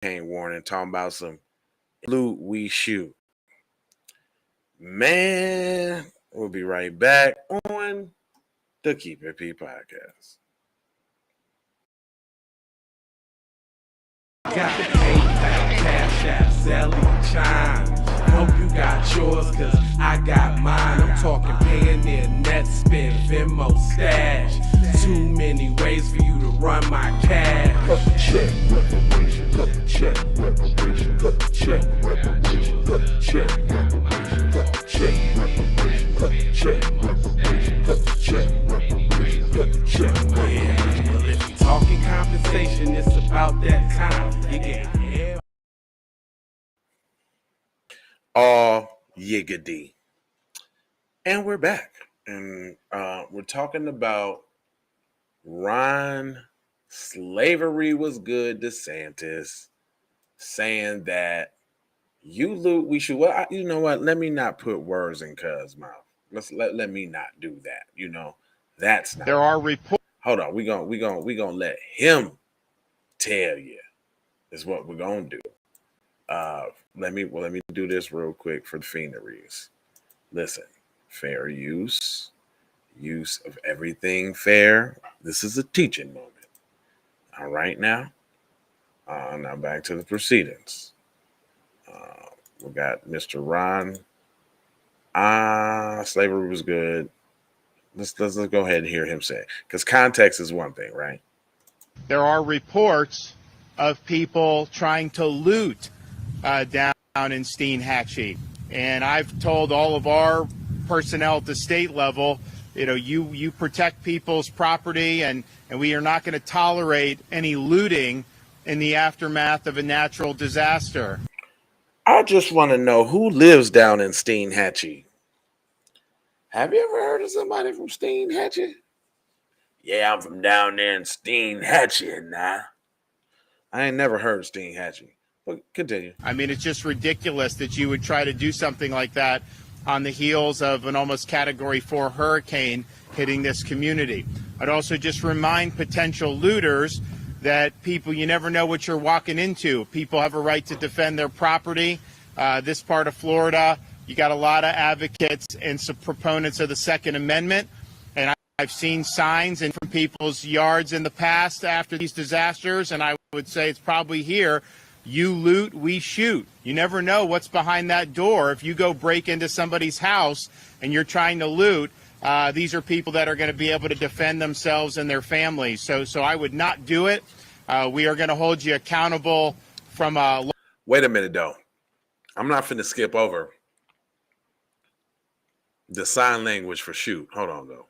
warning talking about some loot we shoot. Man, we'll be right back on the Keep It P podcast. Got the PayPal, Cash App, Zelle, Chime. Hope you got yours, cause I got mine. I'm talking Payoneer, Netspend, Venmo, Stash. Too many ways for you to run my cash. Cut the check, reparation, cut the check, reparation, cut the check, reparation, cut the check, reparation, cut the check, reparation, cut the check, reparation, cut the check, reparation, cut the check. Yeah, well if you talking compensation, it's about that time. You get hell. All yiggity. And we're back. And we're talking about Ron Slavery Was Good DeSantis saying that you loot, we should. Well, you know what? Let me not put words in Cuz's mouth. Let me not do that. You know, that's not. There are reports. Hold on, we gonna let him tell you. Is what we're gonna do. Let me do this real quick for the fineries. Listen, fair use of everything fair. This is a teaching moment. All right, now back to the proceedings. We got Mr. Ron. Slavery was good. Let's go ahead and hear him say it, because context is one thing, right? There are reports of people trying to loot down in Steinhatchee, and I've told all of our personnel at the state level, you know, you protect people's property, and we are not going to tolerate any looting in the aftermath of a natural disaster. I just want to know who lives down in Steinhatchee. Have you ever heard of somebody from Steinhatchee? Yeah, I'm from down there in Steinhatchee now. I ain't never heard of Steinhatchee. But continue. I mean, it's just ridiculous that you would try to do something like that on the heels of an almost Category 4 hurricane hitting this community. I'd also just remind potential looters that people, you never know what you're walking into. People have a right to defend their property. This part of Florida, you got a lot of advocates and some proponents of the Second Amendment. And I've seen signs in from people's yards in the past after these disasters, and I would say it's probably here. You loot, we shoot. You never know what's behind that door. If you go break into somebody's house and you're trying to loot, these are people that are going to be able to defend themselves and their families. So I would not do it. We are going to hold you accountable from a... Wait a minute, though. I'm not finna skip over the sign language for shoot. Hold on, though.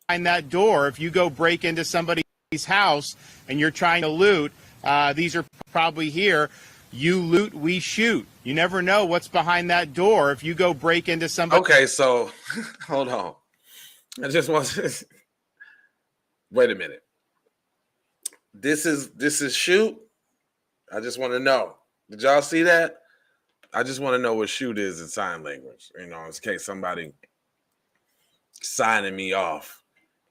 Behind that door, if you go break into somebody's house and you're trying to loot, these are probably here. You loot, we shoot. You never know what's behind that door. If you go break into somebody. Okay, so hold on. I just want to wait a minute. This is shoot. I just want to know. Did y'all see that? I just want to know what shoot is in sign language. You know, in case somebody signing me off,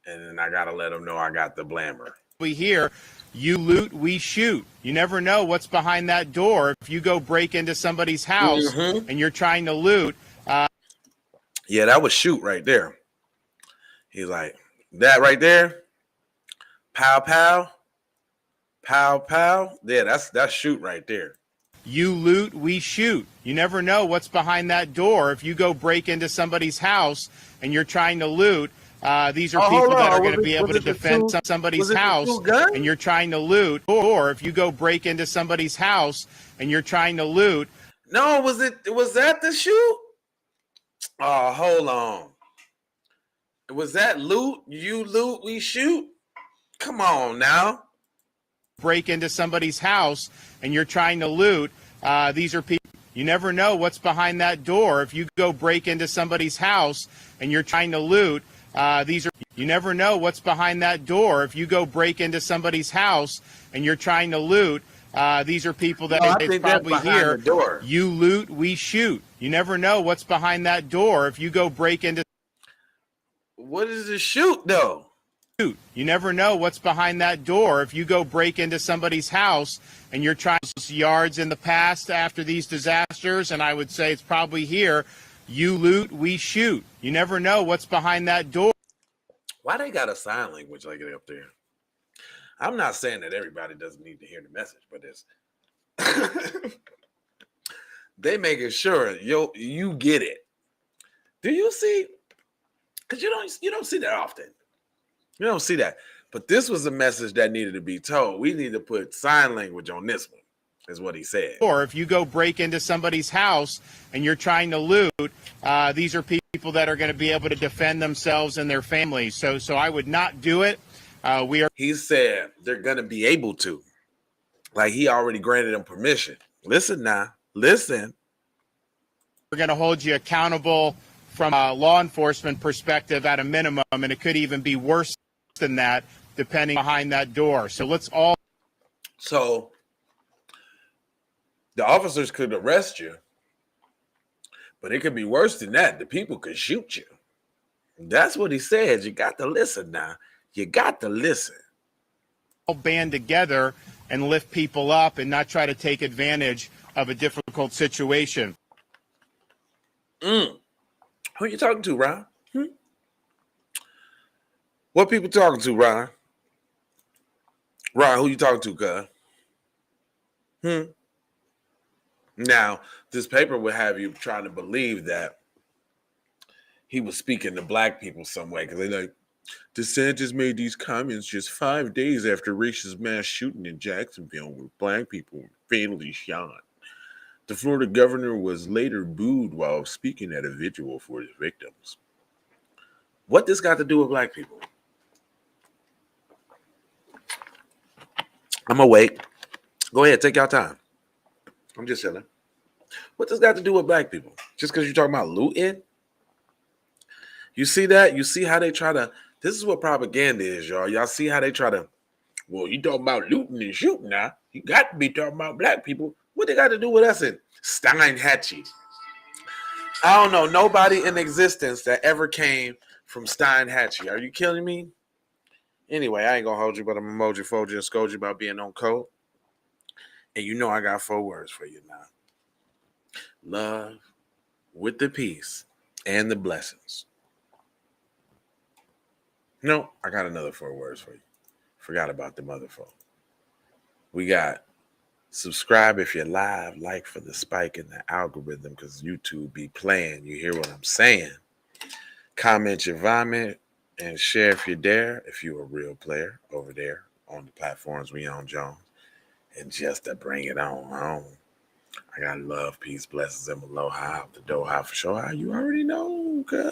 and then I gotta let them know I got the blammer. We hear. You loot, we shoot. You never know what's behind that door. If you go break into somebody's house and you're trying to loot. Yeah, that was shoot right there. He's like, that right there? Pow, pow. Pow, pow. Yeah, that's shoot right there. You loot, we shoot. You never know what's behind that door. If you go break into somebody's house and you're trying to loot. These are people that are going to be able to defend somebody's house and you're trying to loot. Or if you go break into somebody's house and you're trying to loot. No, was that the shoot? Oh, hold on. Was that loot? You loot, we shoot? Come on now. Break into somebody's house and you're trying to loot. These are people. You never know what's behind that door. If you go break into somebody's house and you're trying to loot. You never know what's behind that door. If you go break into somebody's house and you're trying to loot, these are people that it's probably here. You loot, we shoot. You never know what's behind that door. If you go break into. What is the shoot though? You never know what's behind that door. If you go break into somebody's house and you're trying yards in the past after these disasters, and I would say it's probably here, you loot, we shoot. You never know what's behind that door. Why they got a sign language like it up there? I'm not saying that everybody doesn't need to hear the message, but it's they making sure you get it. Do you see? Because you don't see that often. You don't see that. But this was a message that needed to be told. We need to put sign language on this one, is what he said. Or if you go break into somebody's house and you're trying to loot, these are people that are going to be able to defend themselves and their families. So I would not do it. He said they're going to be able to. Like he already granted them permission. Listen now. Listen. We're going to hold you accountable from a law enforcement perspective at a minimum, and it could even be worse than that, depending behind that door. So let's all. So the officers could arrest you, but it could be worse than that. The people could shoot you. That's what he said. You got to listen now. You got to listen. All band together and lift people up and not try to take advantage of a difficult situation. Who you talking to, Ron? What people talking to, Ron? Ron, who you talking to, cuz? Now, this paper would have you trying to believe that he was speaking to black people some way, because they're like, DeSantis made these comments just 5 days after racist mass shooting in Jacksonville where black people were fatally shot. The Florida governor was later booed while speaking at a vigil for his victims. What this got to do with black people? I'm gonna wait. Go ahead, take your time. I'm just chilling. What this got to do with black people? Just because you're talking about looting? You see that? You see how they try to. This is what propaganda is, y'all. Y'all see how they try to. Well, you talking about looting and shooting now? You got to be talking about black people. What they got to do with us in Steinhatchee? I don't know nobody in existence that ever came from Steinhatchee. Are you killing me? Anyway, I ain't gonna hold you, but I'm emoji, fold you, and scold you about being on code. And you know I got 4 words for you now. Love with the peace and the blessings. No, I got another 4 words for you. Forgot about the motherfucker. We got subscribe if you're live, like for the spike in the algorithm, because YouTube be playing. You hear what I'm saying? Comment your vomit and share if you dare, if you're a real player over there on the platforms we on, Jones. And just to bring it on home, I got love, peace, blessings, and aloha out the door, for sure. You already know, cuz.